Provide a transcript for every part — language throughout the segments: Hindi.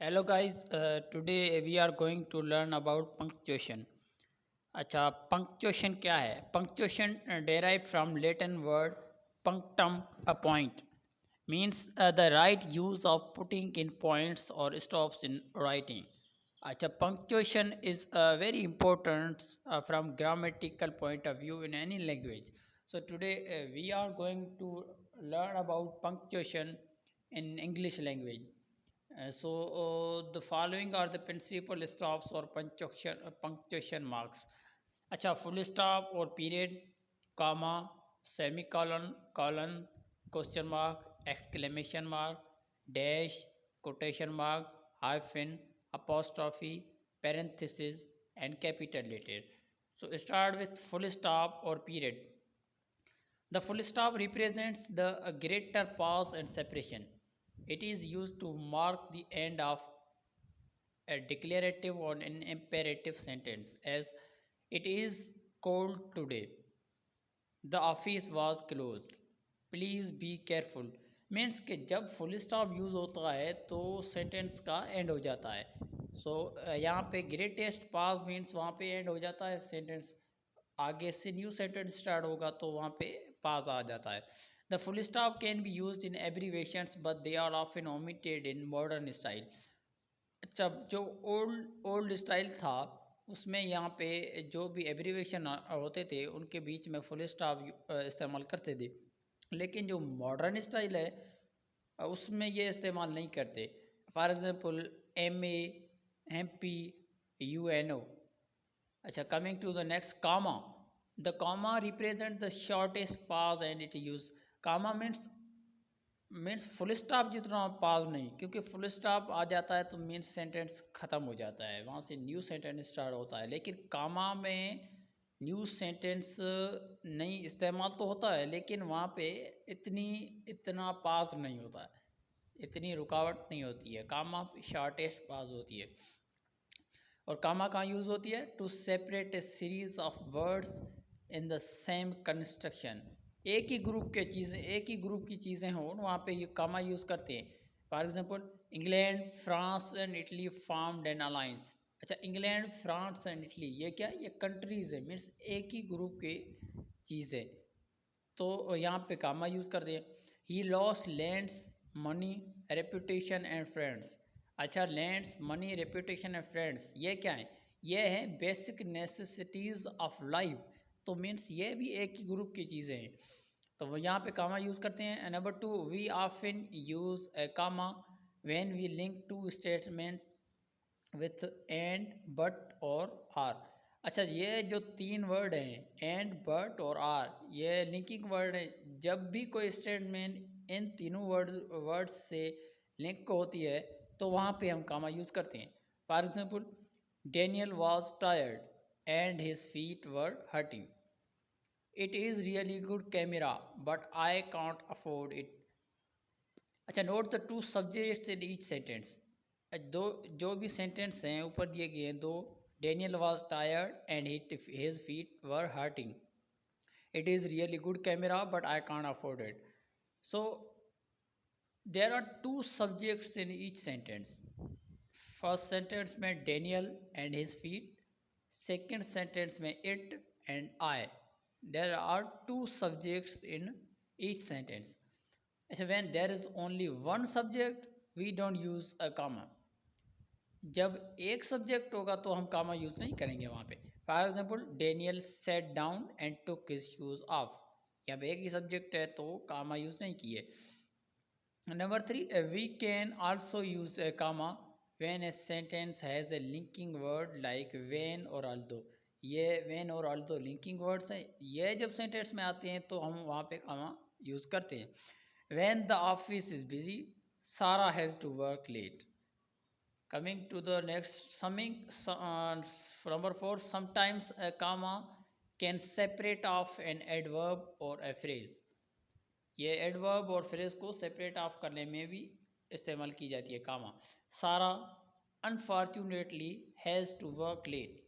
Hello guys, today we are going to learn about punctuation. अच्छा punctuation क्या है? Punctuation derived from Latin word punctum, a point, means the right use of putting in points or stops in writing. अच्छा punctuation is very important from grammatical point of view in any language. So today we are going to learn about punctuation in English language. The following are the principal stops or punctuation marks. अच्छा फुल स्टॉप और period, comma, semicolon, colon, question mark, exclamation mark, dash, quotation mark, hyphen, apostrophe, parenthesis, and capital letter. So start with full stop or period. The full stop represents the greater pause and separation. It is used to mark the end of a declarative or an imperative sentence, as it is cold today, the office was closed, please be careful. Means कि जब फुल स्टॉप यूज़ होता है तो सेंटेंस का एंड हो जाता है। यहाँ पे ग्रेटेस्ट पास मीन्स वहाँ पे एंड हो जाता है सेंटेंस, आगे से न्यू सेंटेंस स्टार्ट होगा तो वहाँ पे पास आ जाता है। The full stop can be use in abbreviations but they are often omitted in modern style. अच्छा जो ओल्ड ओल्ड स्टाइल था उसमें यहाँ पे जो भी एब्रीवेशन होते थे उनके बीच में फुल स्टॉप इस्तेमाल करते थे, लेकिन जो मॉडर्न स्टाइल है उसमें ये इस्तेमाल नहीं करते। For example MA, MP, UNO। अच्छा coming to the next, comma. The comma represent the shortest pass and it use. Comma means full stop जितना पास नहीं, क्योंकि फुल स्टॉप आ जाता है तो मीन्स सेंटेंस ख़त्म हो जाता है, वहाँ से न्यू सेंटेंस स्टार्ट होता है। लेकिन कामा में न्यू सेंटेंस नहीं इस्तेमाल तो होता है, लेकिन वहाँ पे इतना पास नहीं होता है, इतनी रुकावट नहीं होती है। कामा शॉर्टेस्ट पास होती है। और कामा कहाँ यूज़ होती है? To separate a series of words in the same construction. एक ही ग्रुप की चीज़ें हों वहाँ पे ये कामा यूज़ करते हैं। For example England, France and Italy formed an alliance. अच्छा इंग्लैंड, फ्रांस एंड इटली ये क्या है? ये कंट्रीज़ है, मीन्स एक ही ग्रुप के चीज़ें, तो यहाँ पे कामा यूज़ करते हैं। He lost lands, money, reputation and friends. अच्छा lands, money, reputation and friends ये क्या है? ये है बेसिक नेसेसिटीज़ ऑफ लाइफ, तो मीन्स ये भी एक ही ग्रुप की चीज़ें हैं, तो वो यहाँ पे कामा यूज़ करते हैं। Number 2, we often use a comma when we link two statement with and, but और आर। अच्छा ये जो तीन वर्ड हैं एंड, बट और आर, ये लिंकिंग वर्ड हैं। जब भी कोई स्टेटमेंट इन तीनों वर्ड्स से लिंक होती है तो वहाँ पे हम कामा यूज़ करते हैं। For example Daniel was tired and his feet were hurting. It is really good camera but I can't afford it. अच्छा note the two subjects in each sentence. दो जो भी सेंटेंस हैं ऊपर दिए गए हैं दो, Daniel was tired and his feet were hurting, it is really good camera but I can't afford it. So there are two subjects in each sentence. First sentence में Daniel and his feet, second sentence में it and I. There are two subjects in each sentence. When there is only one subject, we don't use a comma. जब एक सब्जेक्ट होगा तो हम कामा यूज़ नहीं करेंगे वहाँ पे। For example Daniel set down and took his shoes of. जब एक ही सब्जेक्ट है तो कामा यूज़ नहीं किए। Number 3, we can also use a comma when a sentence has a linking word like when और अल्दो। ये वेन और अल्दो लिंकिंग वर्ड्स हैं, ये जब सेंटेंस में आते हैं तो हम वहाँ पे कामा यूज़ करते हैं। When the office is busy, Sarah has to work late. Coming to the next summing, number 4, sometimes a comma can separate off an adverb or a phrase. ये adverb और phrase को separate off करने में भी इस्तेमाल की जाती है कामा। Sarah unfortunately has to work late.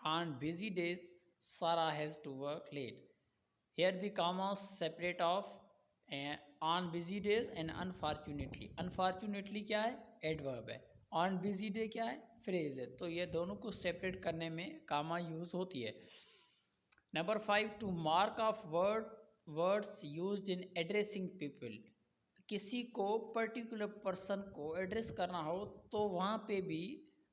On busy days, Sarah has to work late. Here the commas separate off on busy days and unfortunately, unfortunately क्या है, एडवर्ब है, ऑन बिजी डे क्या है, फ्रेज है। तो ये दोनों को सेपरेट करने में कामा यूज होती है। Number 5, to mark off words used in addressing people, किसी को पर्टिकुलर पर्सन को एड्रेस करना हो तो वहाँ पे भी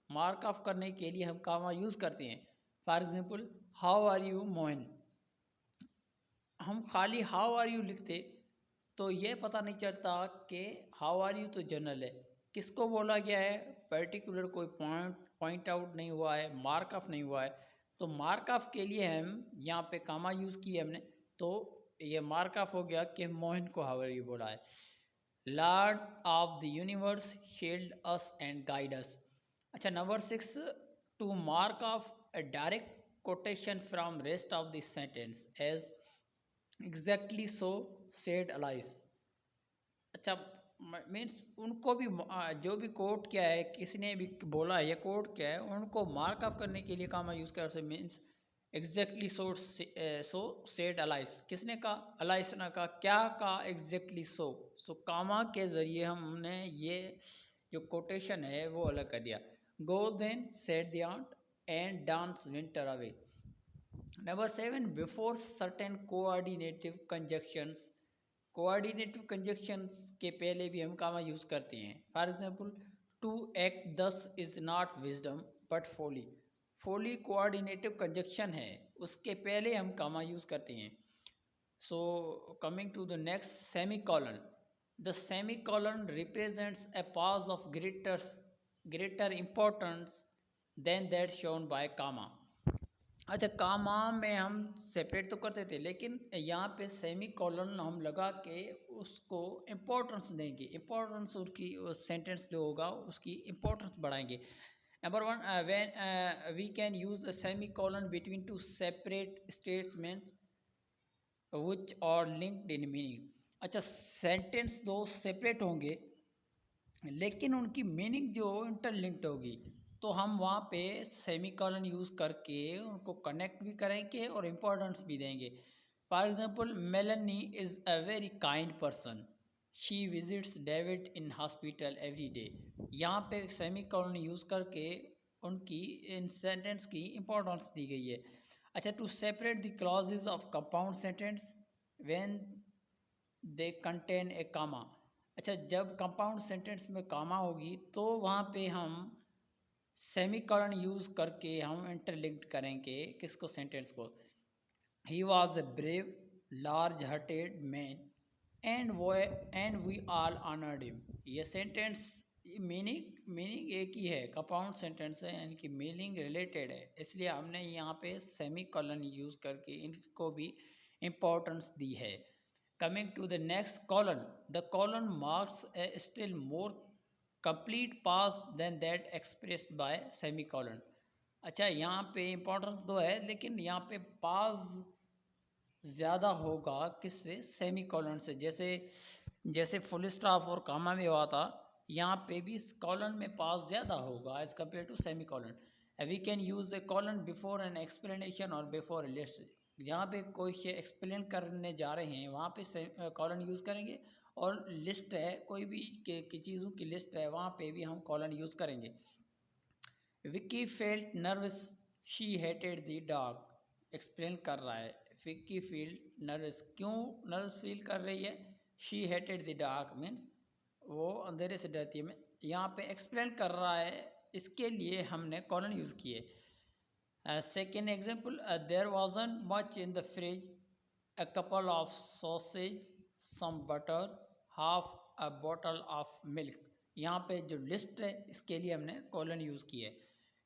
मार्क ऑफ करने के लिए हम कामा यूज़ करते हैं। For example, how are you Mohan, हम खाली हाउ आर यू लिखते तो ये पता नहीं चलता कि हाउ आर यू तो जनरल है, किसको बोला गया है, पर्टिकुलर कोई पॉइंट आउट नहीं हुआ है, मार्क ऑफ नहीं हुआ है। तो मार्क ऑफ के लिए हम यहाँ पे कामा यूज़ किए हमने, तो ये मार्क ऑफ हो गया कि मोहन को हाउ आर यू बोला है। Lord of the universe shield us and guide us. अच्छा, number 6, to mark off a direct quotation from rest of the sentence as exactly so said Alice। अच्छा, मीन्स उनको भी जो भी कोट क्या है, किसी ने भी बोला है ये कोट क्या है, उनको मार्क अप करने के लिए कामा यूज़ कर सकते। Means exactly so said Alice, किसने कहा, अलाइस ने कहा, क्या कहा, एग्जैक्टली सो कामा के ज़रिए हमने ये जो कोटेशन है वो अलग कर दिया। Go then said the ant and dance winter away. Number 7, before certain coordinative conjunctions, coordinative conjunctions के पहले भी हम कामा यूज़ करते हैं। For example, to act thus is not wisdom but folly, folly coordinative conjunction है, उसके पहले हम कामा यूज़ करते हैं। So coming to the next, semicolon, the semicolon represents a pause of greater importance than that shown bye कामा। अच्छा, कामा में हम सेपरेट तो करते थे, लेकिन यहाँ पे सेमी कॉलन हम लगा के उसको इम्पोर्टेंस देंगे, इम्पोर्टेंस उसकी सेंटेंस जो होगा उसकी इम्पोर्टेंस बढ़ाएंगे। Number 1, when we can use a semi colon between two separate statements which are linked in meaning. अच्छा, सेंटेंस दो सेपरेट होंगे लेकिन उनकी मीनिंग जो इंटरलिंक्ड होगी, तो हम वहाँ पे सेमीकोलन यूज़ करके उनको कनेक्ट भी करेंगे और इम्पोर्टेंस भी देंगे। For example, Melanie is a very kind person, she visits David in hospital every day. यहाँ पे सेमीकोलन यूज़ करके उनकी इन सेंटेंस की इम्पोर्टेंस दी गई है। अच्छा, to separate the clauses of compound sentence when they contain a comma. अच्छा, जब कंपाउंड सेंटेंस में कामा होगी तो वहाँ पे हम सेमीकोलन यूज़ करके हम इंटरलिंक्ड करेंगे किसको, सेंटेंस को। He was a brave large hearted man and we all honoured him. ये सेंटेंस मीनिंग एक ही है, कंपाउंड सेंटेंस है, यानी कि मीनिंग रिलेटेड है, इसलिए हमने यहाँ पे सेमीकोलन यूज़ करके इनको भी इम्पोर्टेंस दी है। Coming to the next colon, the colon marks a still more complete pause than that expressed by semicolon। अच्छा, यहाँ पे इम्पोर्टेंस दो है लेकिन यहाँ पे पाज ज़्यादा होगा किससे, सेमीकोलन से। जैसे फुल स्टॉप और कामा में हुआ था, यहाँ पे भी कॉलन में पाज ज़्यादा होगा as compare to semicolon. We can use a colon before an explanation और बिफोर ए लिस्ट, जहाँ पे कोई एक्सप्लेन करने जा रहे हैं वहाँ पे कॉलन यूज़ करेंगे, और लिस्ट है कोई भी की चीज़ों की लिस्ट है वहाँ पे भी हम कॉलन यूज़ करेंगे। Vicky felt nervous, she hated the dark, explain कर रहा है, विक्की फील नर्वस, क्यों नर्वस फील कर रही है, she hated the dark means वो अंधेरे से डरती है। यहाँ पे एक्सप्लेन कर रहा है, इसके लिए हमने कॉलन यूज़ किए। Second example, there wasn't much in the fridge, a couple of sausage, some butter, half a bottle of milk। यहाँ पे जो लिस्ट है इसके लिए हमने कॉलन यूज़ किया है।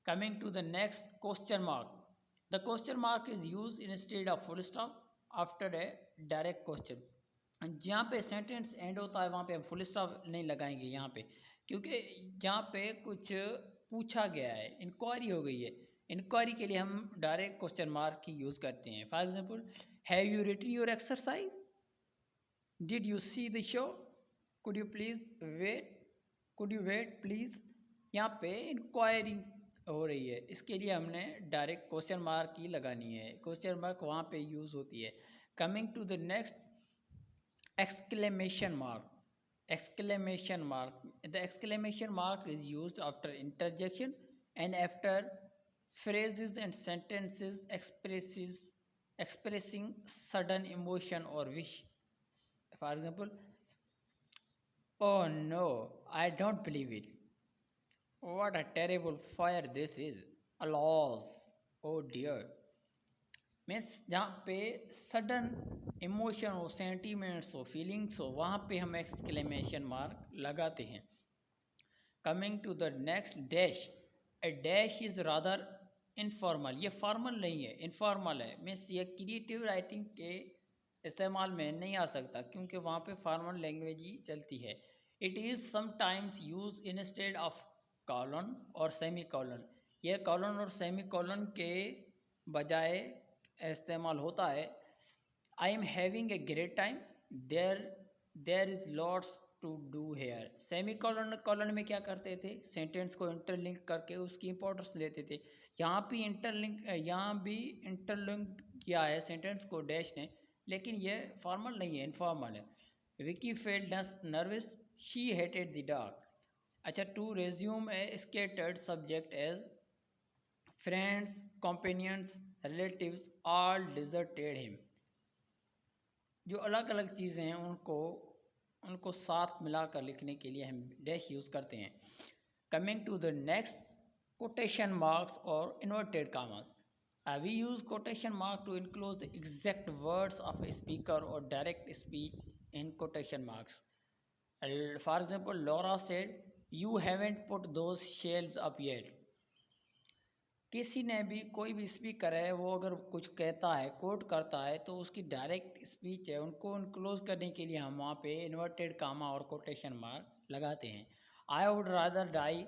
Coming to the next, question mark, the question mark is use instead of full stop after a direct question. जहाँ पे सेंटेंस एंड होता है वहाँ पे हम फुल स्टॉप नहीं लगाएंगे यहाँ पे, क्योंकि जहाँ पे कुछ पूछा गया है, इंक्वायरी हो गई है, इंक्वायरी के लिए हम डायरेक्ट क्वेश्चन मार्क की यूज़ करते हैं। For example, have you written your exercise, did you see the show, could you wait please. यहाँ पे इंक्वायरी हो रही है, इसके लिए हमने डायरेक्ट क्वेश्चन मार्क ही लगानी है, क्वेश्चन मार्क वहाँ पे यूज़ होती है। Coming to the next, Exclamation mark. Exclamation mark. The exclamation mark is used after interjection and after phrases and sentences expressing sudden emotion or wish. For example, oh no, I don't believe it. What a terrible fire this is. Alas, oh dear. Means जहाँ पे सडन इमोशन हो, सेंटीमेंट्स हो, फीलिंग्स हो, वहाँ पे हम एक्सक्लेमेशन मार्क लगाते हैं. Coming to the next, dash. A dash is rather informal. ये फॉर्मल नहीं है, इनफॉर्मल है. मीन्स ये क्रिएटिव राइटिंग के इस्तेमाल में नहीं आ सकता क्योंकि वहाँ पे फॉर्मल लैंग्वेज ही चलती है. It is sometimes use instead of colon और सेमी कॉलन. ये कॉलन और सेमी कॉलन के बजाय इस्तेमाल होता है. I am having a great time. There there is lots to do here. Semi colon colon में क्या करते थे, सेंटेंस को इंटरलिंक करके उसकी इंपॉर्टेंस लेते थे. यहाँ भी इंटरलिंक किया है सेंटेंस को डैश ने, लेकिन ये फॉर्मल नहीं है, इनफॉर्मल है. Vicky felt nervous. She hated the dark. अच्छा, to resume a scattered subject as friends, companions, relatives all deserted him. जो अलग अलग चीज़ें हैं उनको साथ मिलाकर लिखने के लिए हम डैश यूज़ करते हैं. Coming to the next, quotation marks और inverted commas. We use quotation mark to enclose the exact words of a speaker or direct speech in quotation marks. For example, Laura said, "You haven't put those shelves up yet." किसी ने भी, कोई भी स्पीकर है, वो अगर कुछ कहता है, कोट करता है, तो उसकी डायरेक्ट स्पीच है, उनको इनक्लोज करने के लिए हम वहाँ पे इन्वर्टेड कामा और कोटेशन मार्क लगाते हैं. I would rather die,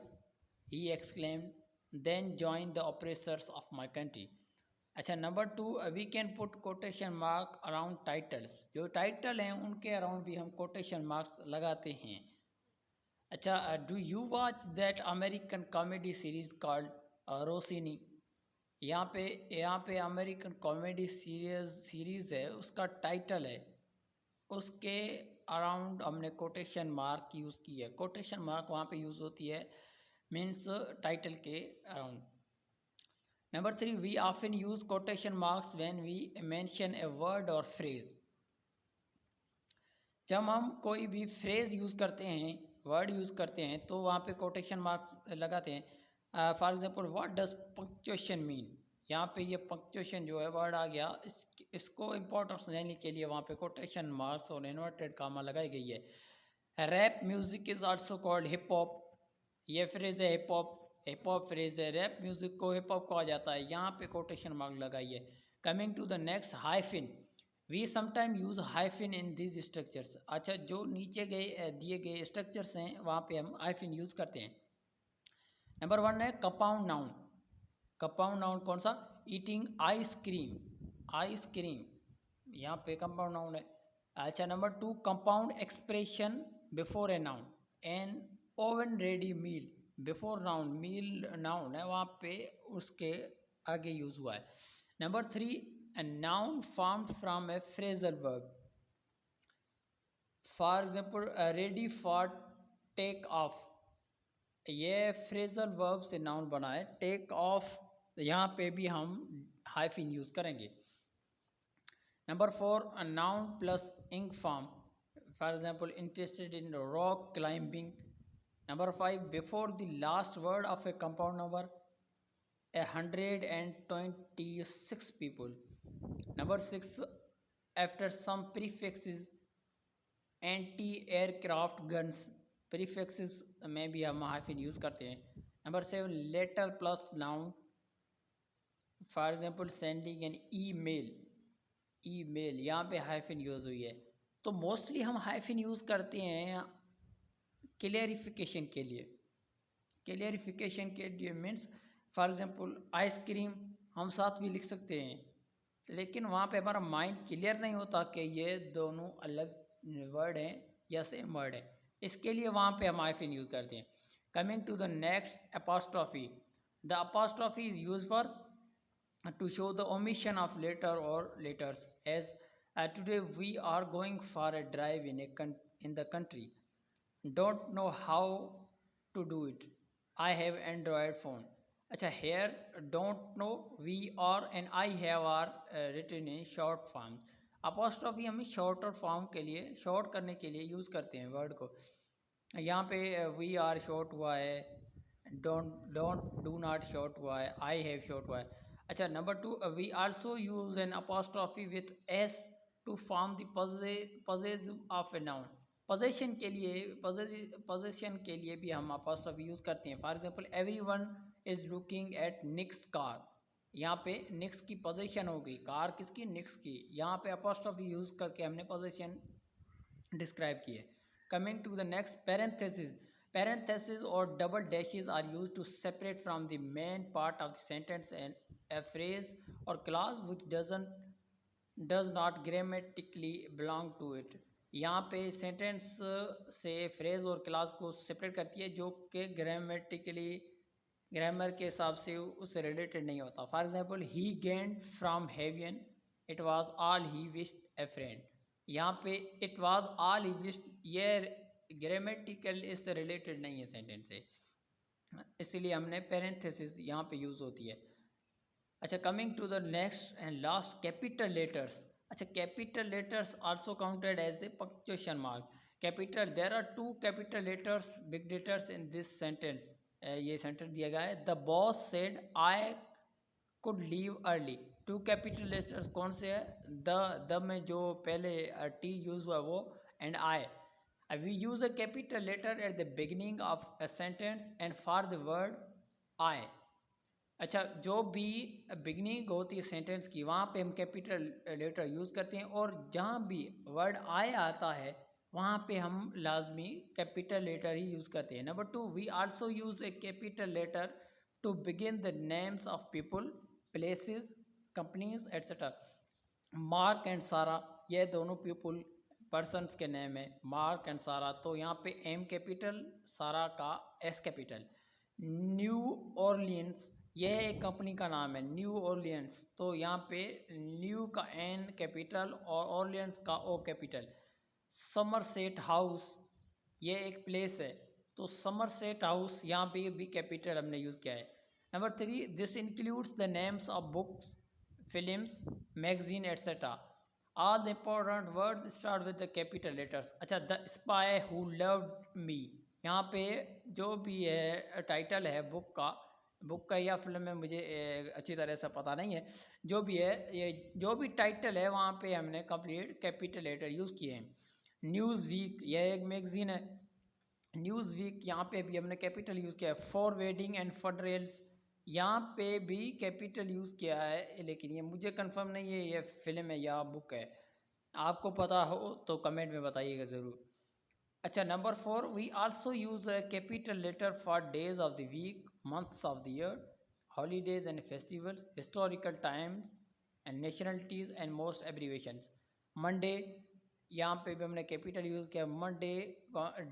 he exclaimed, than join the oppressors of my country. अच्छा, number 2, we can put quotation mark around titles. जो टाइटल हैं उनके अराउंड भी हम कोटेशन मार्क्स लगाते हैं. अच्छा, do you watch that American comedy series called रोसिनी. यहाँ पे अमेरिकन कॉमेडी सीरीज़ है, उसका टाइटल है, उसके अराउंड हमने कोटेशन मार्क यूज़ की है. कोटेशन मार्क वहाँ पे यूज़ होती है मीन्स टाइटल के around. Number 3, we often use quotation marks when we mention a word or phrase. जब हम कोई भी फ्रेज यूज़ करते हैं, वर्ड यूज़ करते हैं, तो वहाँ पे कोटेशन मार्क लगाते हैं. For example, what does punctuation mean. यहाँ पे ये पंक्चुएशन जो है वर्ड आ गया, इसको इम्पोर्टेंस देने के लिए वहाँ पे कोटेशन मार्क्स और इन्वर्टेड कामा लगाई गई है. Rap music is also called hip hop. ये फ्रेज है हिप हॉप फ्रेज है. रैप म्यूजिक को हिप हॉप कहा जाता है, यहाँ पे कोटेशन मार्क लगाइए. Coming to the next, hyphen. We sometime use hyphen in these structures. अच्छा, जो नीचे दिए गए स्ट्रक्चर्स हैं वहाँ पे हम हाइफिन यूज करते हैं. नंबर 1 है कंपाउंड नाउन. कंपाउंड नाउन कौन सा, ईटिंग आइसक्रीम. आइसक्रीम यहाँ पे कंपाउंड नाउन है. अच्छा, number 2, compound expression before a noun. An oven ready meal. Before noun, meal noun है, वहाँ पे उसके आगे यूज हुआ है. नंबर 3, a noun formed from a phrasal verb. For example, ready for take off. ये फ्रेजल वर्ब से नाउन बना है. टेक ऑफ, यहाँ पे भी हम हाइफिन यूज करेंगे. Number 4, a noun plus ing form. For example, interested in rock climbing. Number 5, before the last word of a compound number, 126 people. Number 6, after some prefixes, anti-aircraft guns. Prefixes में भी हम हाइफिन यूज करते हैं. Number 7, letter plus noun. For example, sending an email. Email, यहाँ पे हाइफिन यूज हुई है. तो मोस्टली हम हाइफिन यूज करते हैं क्लियरिफिकेशन के लिए. क्लियरिफिकेशन के लिए मीन्स, फॉर एग्जांपल, आइसक्रीम हम साथ भी लिख सकते हैं, लेकिन वहाँ पे हमारा माइंड क्लियर नहीं होता कि ये दोनों अलग वर्ड हैं या सेम वर्ड है. इसके लिए वहाँ पे हम हाइफिन यूज़ करते हैं. Coming to the next, apostrophe. The apostrophe is use for to show the omission of letter और letters. As Today we are going for a drive in the country. Don't know how to do it. I have Android phone. अच्छा, here don't know, we are and I have are written in short form. apostrophe हम shorter form के लिए, short करने के लिए यूज़ करते हैं वर्ड को. यहाँ पे वी आर शॉर्ट हुआ है, डोंट डू नॉट शॉर्ट हुआ है, आई हैव शॉर्ट हुआ है. अच्छा, number two, we also use an apostrophe with s to form the possessive of a noun. Possession के लिए, पोजेशन के लिए भी हम अपॉस्ट्रॉफी यूज़ करते हैं. For example, everyone is looking at Nick's car. यहाँ पे निक्स की पोजेशन होगी, कार किसकी, निक्स की. यहाँ पे अपॉस्ट्रॉफी यूज़ करके हमने पोजेशन डिस्क्राइब की है. Coming to the next, parenthesis. Parentheses or double dashes are used to separate from the main part of the sentence and a phrase or clause which does not grammatically belong to it. यहाँ पे सेंटेंस से फ्रेज और क्लास को सेपरेट करती है जो कि ग्रामर के हिसाब से उससे रिलेटेड नहीं होता. For example, he gained from heaven, it was all he wished A friend. यहाँ पे it was all he wished, ये ग्रामेटिकल इससे रिलेटेड नहीं है सेंटेंस से, इसीलिए हमने पेरेंथेसिस यहाँ पे यूज़ होती है. अच्छा, coming to the next and last, capital letters. अच्छा, capital letters also counted as the punctuation mark. Capital, there are two capital letters, big letters in this sentence. ये सेंटेंस दिया गया है, the boss said I could leave early. Two capital letters कौन से है, द में जो पहले टी यूज हुआ वो, and I. We use a capital letter at the beginning of a sentence and for the word I. अच्छा, जो भी बिगिनिंग होती है सेंटेंस की, वहाँ पे हम कैपिटल लेटर यूज़ करते हैं, और जहाँ भी वर्ड आई आता है वहाँ पे हम लाजमी कैपिटल लेटर ही यूज़ करते हैं. Number two, we also use a capital letter to begin the names of people, places, companies etcetera. Mark and Sarah, ये दोनों पीपल पर्सनस के नेम है, मार्क एंड सारा. तो यहाँ पे एम कैपिटल, सारा का एस कैपिटल. न्यू ऑरलियंस, यह एक कंपनी का नाम है, न्यू ऑरलियंस. तो यहाँ पे न्यू का एन कैपिटल और ऑरलियंस का ओ कैपिटल. समरसेट हाउस, ये एक प्लेस है, तो समरसेट हाउस यहाँ पे भी कैपिटल हमने यूज़ किया है. Number three, this includes the names of books, films, magazine etcetera. All the important word start with the capital letters. अच्छा, the spy who loved me, यहाँ पे जो भी है टाइटल है बुक का या फिल्म में मुझे अच्छी तरह से पता नहीं है, जो भी है, ये जो भी टाइटल है वहाँ पे हमने कंप्लीट कैपिटल लेटर यूज़ किए हैं. न्यूज़ वीक, यह एक मैगजीन है, न्यूज़ वीक, यहाँ पे भी हमने कैपिटल यूज़ किया है. फॉर वेडिंग एंड फडरेल्स, यहाँ पे भी कैपिटल यूज़ किया है, लेकिन ये मुझे कंफर्म नहीं है ये फिल्म है या बुक है. आपको पता हो तो कमेंट में बताइएगा ज़रूर. अच्छा, number four, we also use a capital letter for days of the week, months of the year, holidays and festival, historical times and nationalities and most abbreviations. Monday, यहाँ पे भी हमने कैपिटल यूज़ किया. मंडे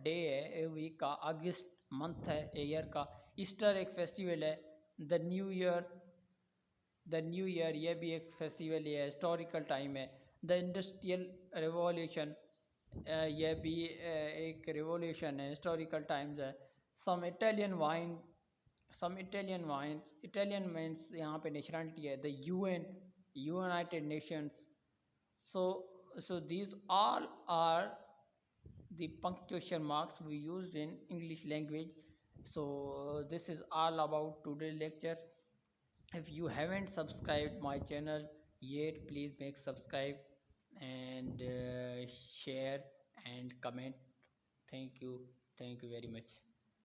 डे है वीक का, अगस्त मंथ है ईयर का, ईस्टर एक फेस्टिवल है, द न्यू ईयर ये भी एक फेस्टिवल है, हिस्टोरिकल टाइम है. द इंडस्ट्रियल रिवॉल्यूशन, यह भी एक रिवॉल्यूशन है, हिस्टोरिकल टाइम्स है. सम इटालियन वाइन्स, इटालियन मीन्स यहाँ पे नेशनलिटी है. The UN, United Nations. So these all are the punctuation marks we used in English language. So this is all about today's lecture. If you haven't subscribed my channel yet, please make subscribe and share and comment. Thank you very much.